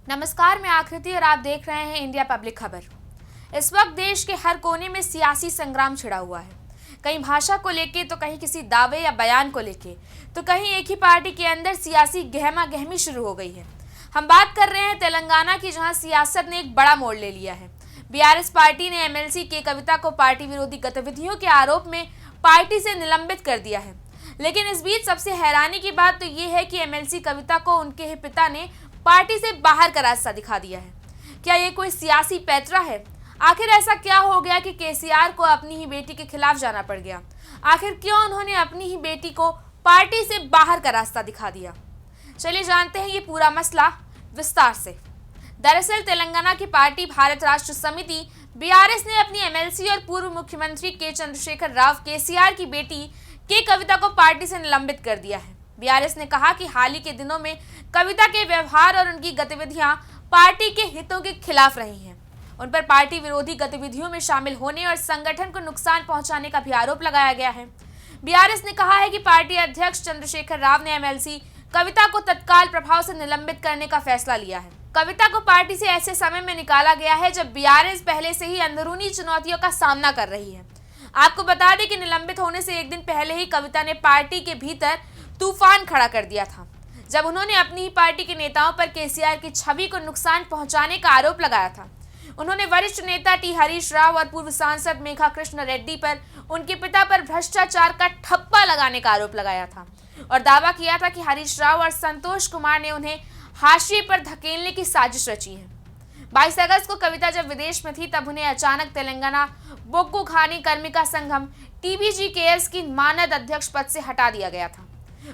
नमस्कार, मैं आकृति और आप देख रहे हैं इंडिया पब्लिक खबर। इस वक्त देश के हर कोने में सियासी संग्राम छिड़ा हुआ है। कहीं भाषा को लेके, तो कहीं किसी दावे या बयान को लेके, तो कहीं एक ही पार्टी के अंदर सियासी गहमा गहमी शुरू हो गई है। हम बात कर रहे हैं तेलंगाना की, जहां सियासत ने एक बड़ा मोड़ ले लिया है। बीआरएस पार्टी ने एमएलसी के कविता को पार्टी विरोधी गतिविधियों के आरोप में पार्टी से निलंबित कर दिया है। लेकिन इस बीच सबसे हैरानी की बात तो ये है कि एमएलसी कविता को उनके ही पिता ने पार्टी से बाहर का रास्ता दिखा दिया है। क्या ये कोई सियासी पैंतरा है? आखिर ऐसा क्या हो गया कि केसीआर को अपनी ही बेटी के खिलाफ जाना पड़ गया? आखिर क्यों उन्होंने अपनी ही बेटी को पार्टी से बाहर का रास्ता दिखा दिया? चलिए जानते हैं ये पूरा मसला विस्तार से। दरअसल तेलंगाना की पार्टी भारत राष्ट्र समिति बीआरएस ने अपनी एमएलसी और पूर्व मुख्यमंत्री के चंद्रशेखर राव केसीआर की बेटी के कविता को पार्टी से निलंबित कर दिया है। बीआरएस ने कहा कि हाल ही के दिनों में कविता के व्यवहार और उनकी गतिविधियां पार्टी के हितों के खिलाफ रही हैं। उन पर पार्टी विरोधी गतिविधियों में शामिल होने और संगठन को नुकसान पहुंचाने का भी आरोप लगाया गया है। बीआरएस ने कहा है कि पार्टी अध्यक्ष चंद्रशेखर राव ने एमएलसी कविता को तत्काल प्रभाव से निलंबित करने का फैसला लिया है। कविता को पार्टी से ऐसे समय में निकाला गया है जब बीआरएस पहले से ही अंदरूनी चुनौतियों का सामना कर रही है। आपको बता दें कि निलंबित होने से एक दिन पहले ही कविता ने पार्टी के भीतर तूफान खड़ा कर दिया था, जब उन्होंने अपनी ही पार्टी के नेताओं पर केसीआर की छवि को नुकसान पहुंचाने का आरोप लगाया था। उन्होंने वरिष्ठ नेता टी हरीश राव और पूर्व सांसद मेघा कृष्ण रेड्डी पर उनके पिता पर भ्रष्टाचार का ठप्पा लगाने का आरोप लगाया था और दावा किया था कि हरीश राव और संतोष कुमार ने उन्हें हाशिए पर धकेलने की साजिश रची है। 22 अगस्त को कविता जब विदेश में थी, तब उन्हें अचानक तेलंगाना बोक्को खानी कार्मिका संघम टीबीजीकेएस की मानद अध्यक्ष पद से हटा दिया गया था।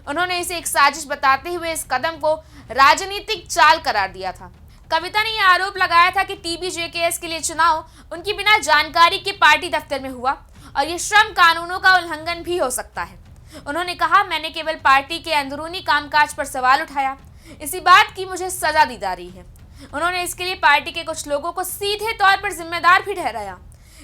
उन्होंने इसे एक साजिश बताते हुए इस कदम को राजनीतिक चाल करार दिया था। कविता ने यह आरोप लगाया था कि टीबीजेकेएस के लिए चुनाव उनकी बिना जानकारी के पार्टी दफ्तर में हुआ और ये श्रम कानूनों का उल्लंघन भी हो सकता है। उन्होंने कहा, मैंने केवल पार्टी के अंदरूनी कामकाज पर सवाल उठाया, इसी बात की मुझे सजा दी जा रही है। उन्होंने इसके लिए पार्टी के कुछ लोगों को सीधे तौर पर जिम्मेदार भी ठहराया।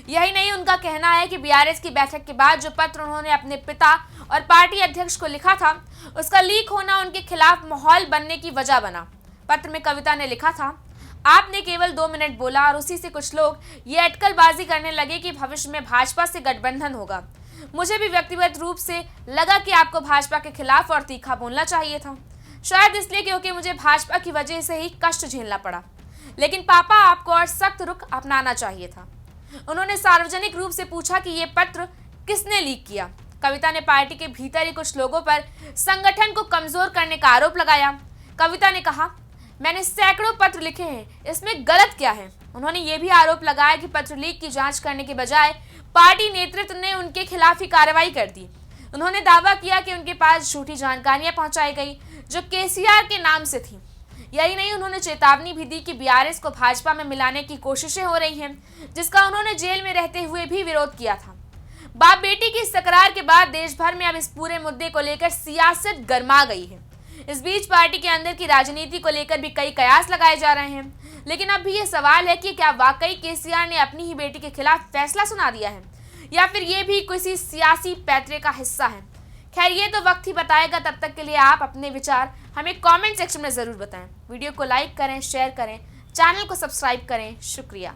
यही नहीं, उनका कहना है कि बीआरएस की बैठक के बाद जो पत्र उन्होंने अपने पिता और पार्टी अध्यक्ष को लिखा था, उसका लीक होना उनके खिलाफ माहौल बनने की वजह बना। पत्र में कविता ने लिखा था, आपने केवल 2 मिनट बोला और उसी से कुछ लोग ये अटकलबाजी करने लगे कि भविष्य में भाजपा से गठबंधन होगा। मुझे भी व्यक्तिगत रूप से लगा कि आपको भाजपा के खिलाफ और तीखा बोलना चाहिए था, शायद इसलिए क्योंकि मुझे भाजपा की वजह से ही कष्ट झेलना पड़ा। लेकिन पापा, आपको और सख्त रुख अपनाना चाहिए था। उन्होंने सार्वजनिक रूप से पूछा कि ये पत्र किसने लीक किया। कविता ने पार्टी के भीतर ही कुछ लोगों पर संगठन को कमजोर करने का आरोप लगाया। कविता ने कहा, मैंने सैकड़ों पत्र लिखे हैं, इसमें गलत क्या है? उन्होंने ये भी आरोप लगाया कि पत्र लीक की जांच करने के बजाय पार्टी नेतृत्व ने उनके खिलाफ ही कार्रवाई कर दी। उन्होंने दावा किया कि उनके पास झूठी जानकारियां पहुंचाई गई जो केसीआर के नाम से थी। यही नहीं, उन्होंने चेतावनी भी दी कि बीआरएस को भाजपा में मिलाने की कोशिशें हो रही हैं, जिसका उन्होंने जेल में रहते हुए भी विरोध किया था। बाप बेटी की इस तकरार के बाद देश भर में अब इस पूरे मुद्दे को लेकर सियासत गर्मा गई है। इस बीच पार्टी के अंदर की राजनीति को लेकर भी कई कयास लगाए जा रहे हैं। लेकिन अब भी ये सवाल है कि क्या वाकई केसीआर ने अपनी ही बेटी के खिलाफ फैसला सुना दिया है, या फिर ये भी किसी सियासी पैंतरे का हिस्सा है? खैर, ये तो वक्त ही बताएगा। तब तक के लिए आप अपने विचार हमें कमेंट सेक्शन में ज़रूर बताएं। वीडियो को लाइक करें, शेयर करें, चैनल को सब्सक्राइब करें। शुक्रिया।